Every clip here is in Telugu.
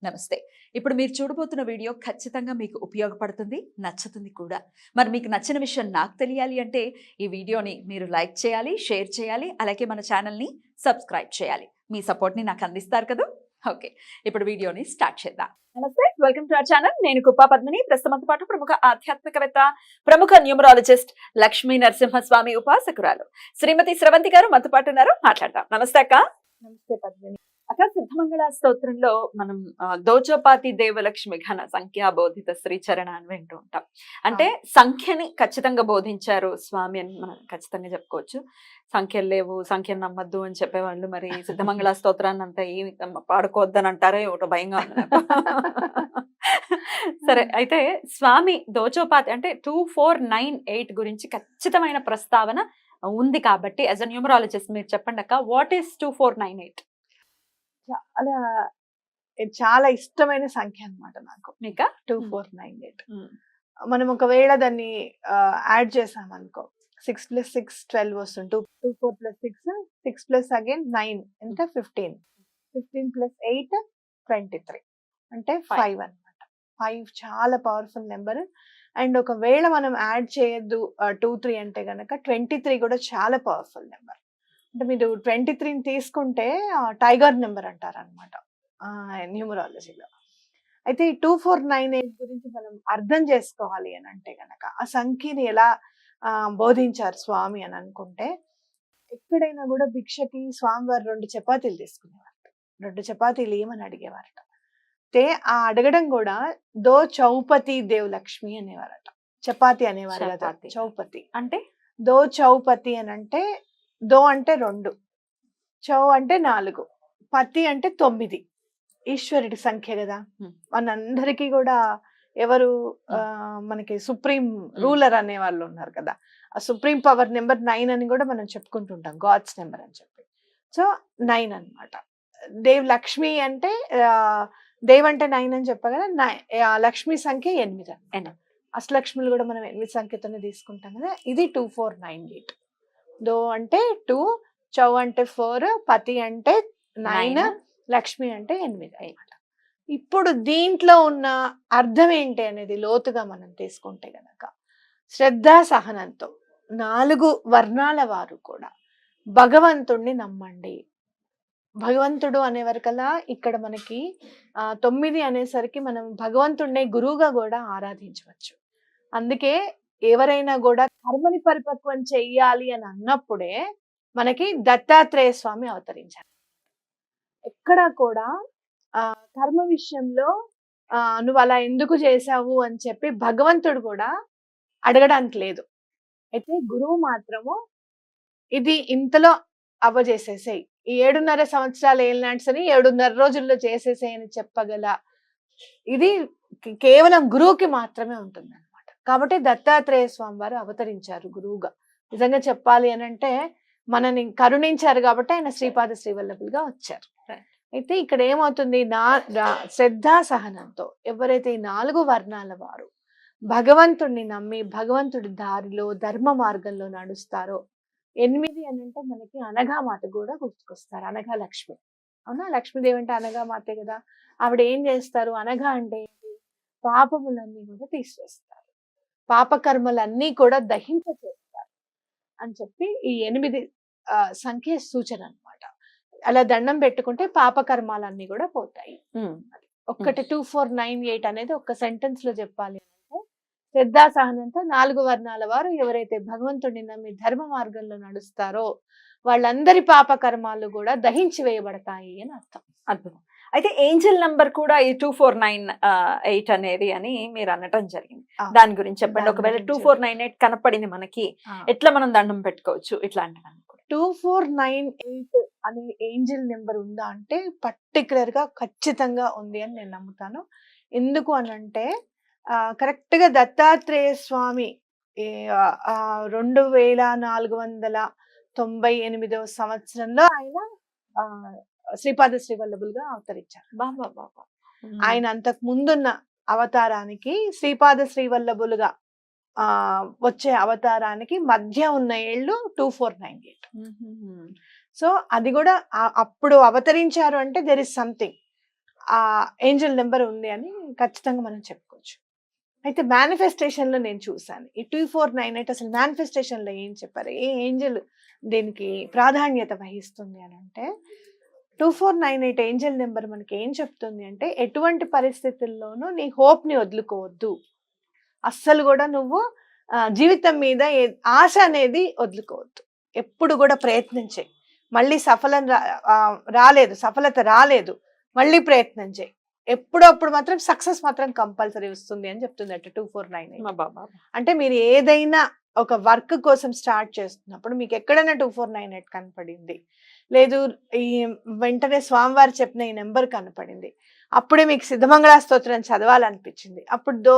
నమస్తే. ఇప్పుడు మీరు చూడబోతున్న వీడియో ఖచ్చితంగా మీకు ఉపయోగపడుతుంది, నచ్చుతుంది కూడా. మరి మీకు నచ్చిన విషయం నాకు తెలియాలి అంటే ఈ వీడియోని మీరు లైక్ చేయాలి, షేర్ చేయాలి, అలాగే మన ఛానల్ని సబ్స్క్రైబ్ చేయాలి. మీ సపోర్ట్ని నాకు అందిస్తారు కదా. ఓకే, ఇప్పుడు వీడియోని స్టార్ట్ చేద్దాం. నమస్తే, వెల్కమ్ టు అవర్ ఛానల్. నేను కుప్పా పద్మిని. ప్రస్తుతంతో పాటు ప్రముఖ ఆధ్యాత్మికవేత్త, ప్రముఖ న్యూమరాలజిస్ట్ లక్ష్మీ నరసింహస్వామి ఉపాసకురాలు శ్రీమతి స్రవంతి గారు మనతో పాటు ఉన్నారు. మాట్లాడదాం. నమస్తే అక్క. నమస్తే పద్మిని. అక్క, సిద్ధమంగళ స్తోత్రంలో మనం దోచపాతి దేవలక్ష్మి ఘన సంఖ్యా బోధిత శ్రీచరణ అని వింటూ ఉంటాం. అంటే సంఖ్యని ఖచ్చితంగా బోధించారు స్వామి అని మనం ఖచ్చితంగా చెప్పుకోవచ్చు. సంఖ్యలు లేవు, సంఖ్యను నమ్మద్దు అని చెప్పేవాళ్ళు. మరి సిద్ధమంగళ స్తోత్రాన్ని అంతా ఏమి పాడుకోవద్దని అంటారో ఒకటి భయంగా ఉంది నాకు. సరే, అయితే స్వామి దోచోపాతి అంటే 2498 గురించి ఖచ్చితమైన ప్రస్తావన ఉంది కాబట్టి యాజ్ అ న్యూమరాలజిస్ట్ మీరు చెప్పండి అక్క, వాట్ ఈస్ 2498? చాలా చాలా ఇష్టమైన సంఖ్య అన్నమాట నాకు. మీకా 2498. మనం ఒకవేళ దాన్ని యాడ్ చేసామనుకో, 6 + 6 12 వస్తుంది. 24 + 6 6 ప్లస్ అగైన్ 9 ఎంత 15. 15 + 8 23 అంటే 5 అన్నమాట. 5 చాలా పవర్ఫుల్ నెంబర్. అండ్ ఒకవేళ మనం యాడ్ చేయొద్దు 2 3 అంటే గనక 23 కూడా చాలా పవర్ఫుల్ నెంబర్. అంటే మీరు 23ని తీసుకుంటే టైగర్ నెంబర్ అంటారు అనమాట న్యూమరాలజీలో. అయితే ఈ 2498 గురించి మనం అర్థం చేసుకోవాలి అని అంటే గనక ఆ సంఖ్యని ఎలా బోధించారు స్వామి అని అనుకుంటే, ఎక్కడైనా కూడా భిక్షకి స్వామివారు 2 చపాతీలు తీసుకునేవారట. 2 చపాతీలు ఏమని అడిగేవారట. అయితే ఆ అడగడం కూడా దో చౌపతి దేవ్ లక్ష్మి అనేవారట. చపాతి అనేవారు కదా, చౌపతి అంటే దో చౌపతి అని అంటే, దో అంటే 2, చౌ అంటే 4, పతి అంటే 9. ఈశ్వరుడి సంఖ్య కదా. మనందరికీ కూడా ఎవరు మనకి సుప్రీం రూలర్ అనే వాళ్ళు ఉన్నారు కదా. ఆ సుప్రీం పవర్ నెంబర్ 9 అని కూడా మనం చెప్పుకుంటుంటాం, గాడ్స్ నెంబర్ అని చెప్పి. సో 9 అన్నమాట. దేవ్ లక్ష్మి అంటే దేవ్ అంటే 9 అని చెప్పా కదా. లక్ష్మి సంఖ్య 8. అష్టలక్ష్ములు కూడా మనం 8 సంఖ్యతోనే తీసుకుంటాం కదా. ఇది 2498. దో అంటే 2, చౌ అంటే 4, పతి అంటే 9, లక్ష్మి అంటే 8. ఇప్పుడు దీంట్లో ఉన్న అర్థం ఏంటి అనేది లోతుగా మనం తీసుకుంటే గనక, శ్రద్ధా సహనంతో 4 వర్ణాల వారు కూడా భగవంతుణ్ణి నమ్మండి. భగవంతుడు అనేవరకల్లా ఇక్కడ మనకి 9 అనేసరికి మనం భగవంతుడిని గురువుగా కూడా ఆరాధించవచ్చు. అందుకే ఎవరైనా కూడా కర్మని పరిపక్వం చెయ్యాలి అని అన్నప్పుడే మనకి దత్తాత్రేయ స్వామి అవతరించారు. ఎక్కడ కూడా కర్మ విషయంలో నువ్వు అలా ఎందుకు చేశావు అని చెప్పి భగవంతుడు కూడా అడగడానికి లేదు. అయితే గురువు మాత్రము ఇది ఇంతలో అవ్వజేసేసేయి, ఈ 7.5 సంవత్సరాల ఏలినాడ్స్ అని 7.5 రోజుల్లో చేసేసేయి అని చెప్పగల ఇది కేవలం గురువుకి మాత్రమే ఉంటుంది అనమాట. కాబట్టి దత్తాత్రేయ స్వామి వారు అవతరించారు గురువుగా. నిజంగా చెప్పాలి అని అంటే మనని కరుణించారు కాబట్టి ఆయన శ్రీపాద శ్రీవల్లభులుగా వచ్చారు. అయితే ఇక్కడ ఏమవుతుంది, శ్రద్ధా సహనంతో ఎవరైతే ఈ 4 వర్ణాల వారు భగవంతుడిని నమ్మి భగవంతుడి దారిలో ధర్మ మార్గంలో నడుస్తారో, 8 అని అంటే మనకి అనఘామాత కూడా గుర్తుకొస్తారు. అనఘా లక్ష్మి, అవునా? లక్ష్మీదేవి అంటే అనఘామాతే కదా. ఆవిడ ఏం చేస్తారు, అనఘ అంటే ఏంటి, పాపములన్నీ కూడా తీసివేస్తారు, పాపకర్మలన్నీ కూడా దహింపచేస్తారు అని చెప్పి ఈ 8 సంఖ్య సూచన అన్నమాట. అలా దండం పెట్టుకుంటే పాపకర్మాలన్నీ కూడా పోతాయి. ఒక్కటి 2498 అనేది ఒక్క సెంటెన్స్ లో చెప్పాలి అంటే, శ్రద్ధా సహనంతో 4 వర్ణాల వారు ఎవరైతే భగవంతుడిని నమ్మి ధర్మ మార్గంలో నడుస్తారో వాళ్ళందరి పాపకర్మాలు కూడా దహించి వేయబడతాయి అని అర్థం. అద్భుతం. అయితే ఏంజల్ నంబర్ కూడా ఈ 2498 అనేది అని మీరు అనటం జరిగింది. దాని గురించి చెప్పండి. ఒకవేళ 2498 కనపడింది మనకి, ఎట్లా మనం దండం పెట్టుకోవచ్చు ఇట్లాంటి? 2498 అనే ఏంజల్ నెంబర్ ఉందా అంటే పర్టికులర్ గా ఖచ్చితంగా ఉంది అని నేను నమ్ముతాను. ఎందుకు అని అంటే కరెక్ట్ గా దత్తాత్రేయ స్వామి 2498వ సంవత్సరంలో ఆయన శ్రీపాద శ్రీవల్లభులుగా అవతరించారు. ఆయన అంతకు ముందున్న అవతారానికి శ్రీపాద శ్రీవల్లభులుగా వచ్చే అవతారానికి మధ్య ఉన్న ఏళ్ళు 2498. సో అది కూడా అప్పుడు అవతరించారు అంటే దెర్ ఇస్ సంథింగ్. ఆ ఏంజల్ నెంబర్ ఉంది అని ఖచ్చితంగా మనం చెప్పుకోవచ్చు. అయితే మేనిఫెస్టేషన్ లో నేను చూసాను ఈ 2498 అసలు మేనిఫెస్టేషన్ లో ఏం చెప్పారు, ఏ ఏంజల్ దీనికి ప్రాధాన్యత వహిస్తుంది అని అంటే 2498 ఏంజల్ నెంబర్ మనకి ఏం చెప్తుంది అంటే ఎటువంటి పరిస్థితుల్లోనూ నీ హోప్ ని వదులుకోవద్దు, అస్సలు కూడా నువ్వు జీవితం మీద ఆశ అనేది వదులుకోవద్దు, ఎప్పుడు కూడా ప్రయత్నం చేయి, మళ్ళీ సఫలత రాలేదు మళ్ళీ ప్రయత్నం చేయి, ఎప్పుడప్పుడు మాత్రం సక్సెస్ మాత్రం కంపల్సరీ వస్తుంది అని చెప్తుంది అట 2498. అంటే మీరు ఏదైనా ఒక వర్క్ కోసం స్టార్ట్ చేస్తున్నప్పుడు మీకు ఎక్కడైనా 2498 కనపడింది లేదు, ఈ వెంటనే స్వామివారు చెప్పిన ఈ నెంబర్ కనపడింది, అప్పుడే మీకు సిద్ధమంగళ స్తోత్రం చదవాలనిపించింది, అప్పుడు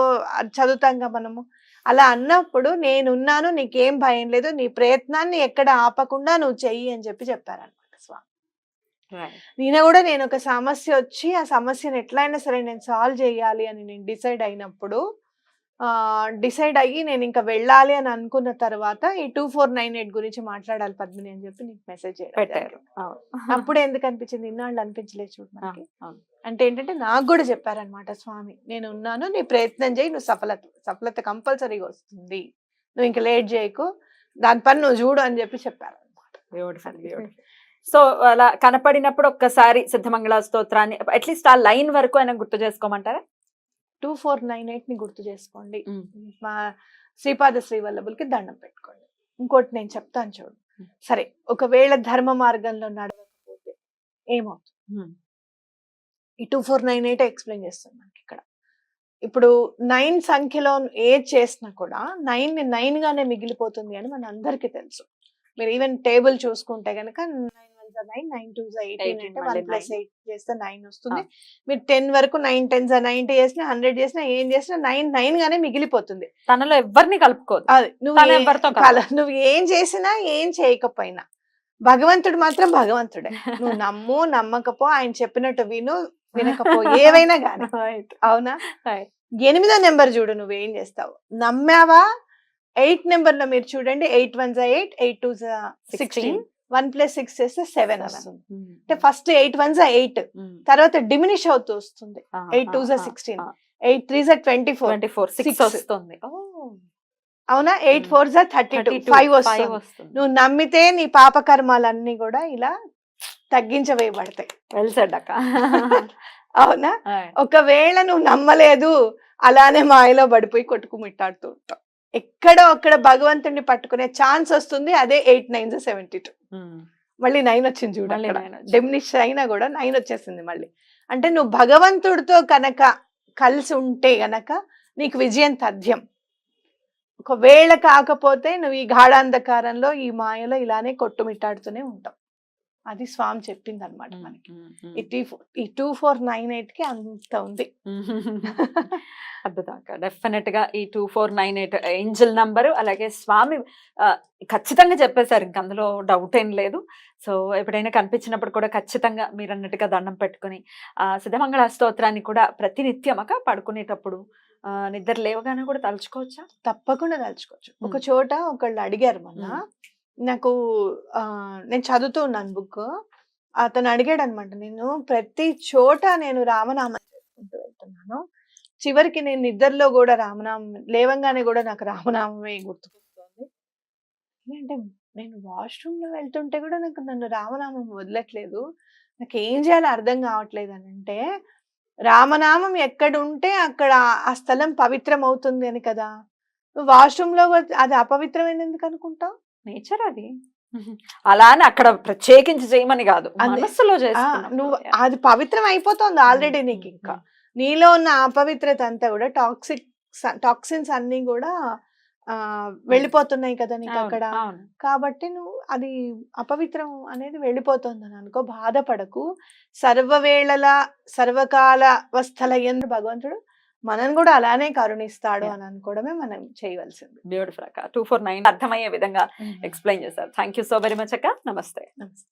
చదువుతాంగా మనము. అలా అన్నప్పుడు నేనున్నాను, నీకేం భయం లేదు, నీ ప్రయత్నాన్ని ఎక్కడ ఆపకుండా నువ్వు చెయ్యి అని చెప్పారనమాట స్వామి. నేను ఒక సమస్య వచ్చి ఆ సమస్యను ఎట్లయినా సరే నేను సాల్వ్ చేయాలి అని నేను డిసైడ్ అయ్యి నేను ఇంకా వెళ్ళాలి అని అనుకున్న తర్వాత ఈ 2498 గురించి మాట్లాడాలి పద్మిని అని చెప్పి నీకు మెసేజ్ పెట్టారు. అప్పుడు ఎందుకు అనిపించింది, ఇన్నాళ్ళు అనిపించలేదు చూడు మనకి. అంటే ఏంటంటే నాకు కూడా చెప్పారనమాట స్వామి, నేను ఉన్నాను, నీ ప్రయత్నం చేయి, నువ్వు సఫలత కంపల్సరీగా వస్తుంది, నువ్వు ఇంకా లేట్ చేయకు, దాని పని నువ్వు చూడు అని చెప్పారు అనమాట. సో అలా కనపడినప్పుడు ఒక్కసారి సిద్ధమంగళ స్తోత్రాన్ని అట్లీస్ట్ ఆ లైన్ వరకు ఆయన గుర్తు చేసుకోమంటారా? 2498 ని గుర్తు చేసుకోండి, మా శ్రీపాద శ్రీవల్లభులకి దండం పెట్టుకోండి. ఇంకోటి నేను చెప్తాను చూడు, సరే ఒకవేళ ధర్మ మార్గంలో నడవకపోతే ఏమవుతుంది, ఈ 2498 ఎక్స్ప్లెయిన్ చేస్తాను మనకి ఇక్కడ. ఇప్పుడు 9 సంఖ్యలో ఏది చేసినా కూడా 9 గానే మిగిలిపోతుంది అని మన అందరికీ తెలుసు. మీరు ఈవెన్ టేబుల్ చూసుకుంటే కనుక 9 1 9 9 2 18 అంటే 1 + 8 చేస్తే 9 వస్తుంది. మీరు 10 వరకు 9 10 90 చేసినా 100 చేసినా ఏం చేసినా 9 గానే మిగిలిపోతుంది. తనలో ఎవరిని కలుపుకోదు, అది నువ్వు ఏం చేసినా ఏం చేయకపోయినా భగవంతుడు మాత్రం భగవంతుడే. నువ్వు నమ్ము నమ్మకపో, ఆయన చెప్పినట్టు వినకపో, ఏవైనా కానీ. అవునా? 8వ నెంబర్ చూడు, నువ్వేం చేస్తావు, నమ్మావా 8 నెంబర్ లో మీరు చూడండి, 8 1 8 8 2 16 1 + 6 చేస్తే 7 వస్తుంది. అంటే ఫస్ట్ 8 1 8 తర్వాత డిమినిష్ అవుతూ వస్తుంది, 8 2 16 8 3 24 6 వస్తుంది. అవునా? 8 4 32 5 వస్తుంది. నువ్వు నమ్మితే నీ పాపకర్మాలన్నీ కూడా ఇలా తగ్గించవేయబడతాయి. అవునా? ఒకవేళ నువ్వు నమ్మలేదు, అలానే మాయలో పడిపోయి కొట్టుకుమిట్టాడుతూ ఉంటావు. ఎక్కడో అక్కడ భగవంతుడిని పట్టుకునే ఛాన్స్ వస్తుంది, అదే 8 9 72. మళ్ళీ 9 వచ్చింది చూడండి, డెమినిష్ అయినా కూడా 9 వచ్చేసింది మళ్ళీ. అంటే నువ్వు భగవంతుడితో కనుక కలిసి ఉంటే గనక నీకు విజయం తథ్యం. ఒకవేళ కాకపోతే నువ్వు ఈ గాఢాంధకారంలో ఈ మాయలో ఇలానే కొట్టుమిట్టాడుతూనే ఉంటావు. అది స్వామి చెప్పింది అనమాట మనకి. ఈ 2498 కి అంత ఉంది. అద్భుతంగా, డెఫినెట్ గా ఈ 2498 ఏంజల్ నంబరు, అలాగే స్వామి ఖచ్చితంగా చెప్పేశారు, ఇంక అందులో డౌట్ ఏం లేదు. సో ఎప్పుడైనా కనిపించినప్పుడు కూడా ఖచ్చితంగా మీరు అన్నట్టుగా దండం పెట్టుకుని సిద్ధమంగళ స్తోత్రాన్ని కూడా ప్రతినిత్యం పడుకునేటప్పుడు నిద్ర లేవగానే కూడా తలుచుకోవచ్చా? తప్పకుండా తలుచుకోవచ్చు. ఒక చోట ఒకళ్ళు అడిగారు మొన్న, నాకు నేను చదువుతూ ఉన్నాను బుక్, అతను అడిగాడు అనమాట, నేను ప్రతి చోట నేను రామనామం చేసుకుంటూ వెళ్తున్నాను, చివరికి నేను నిద్రలో కూడా రామనామం, లేవంగానే కూడా నాకు రామనామమే గుర్తుకొస్తుంది అంటే, నేను వాష్రూమ్ లో వెళ్తుంటే కూడా నన్ను రామనామం వదలట్లేదు, నాకు ఏం చేయాలో అర్థం కావట్లేదు అని అంటే, రామనామం ఎక్కడుంటే అక్కడ ఆ స్థలం పవిత్రం అవుతుంది అని కదా. నువ్వు వాష్రూమ్ లో అది అపవిత్రమైన ఎందుకు అనుకుంటావు? నేచర్ అది. అలానే అక్కడ ప్రత్యేకించి చేయమని కాదు, మనస్సులో నువ్వు అది పవిత్రం అయిపోతుంది ఆల్రెడీ. నీకు ఇంకా నీలో ఉన్న అపవిత్రత అంతా కూడా టాక్సిన్స్ అన్ని కూడా వెళ్ళిపోతున్నాయి కదా నీకు అక్కడ. కాబట్టి నువ్వు అది అపవిత్రం అనేది వెళ్ళిపోతుంది అని అనుకో, బాధపడకు. సర్వవేళలా సర్వకాల అవస్థల యందు భగవంతుడు మనం కూడా అలానే కరుణిస్తాడు అని అనుకోవడమే మనం చేయవలసింది. బ్యూటిఫుల్ అక్క. 249 అర్థమయ్యే విధంగా ఎక్స్ప్లెయిన్ చేశారు. Thank you so very much అక్క. నమస్తే. నమస్తే.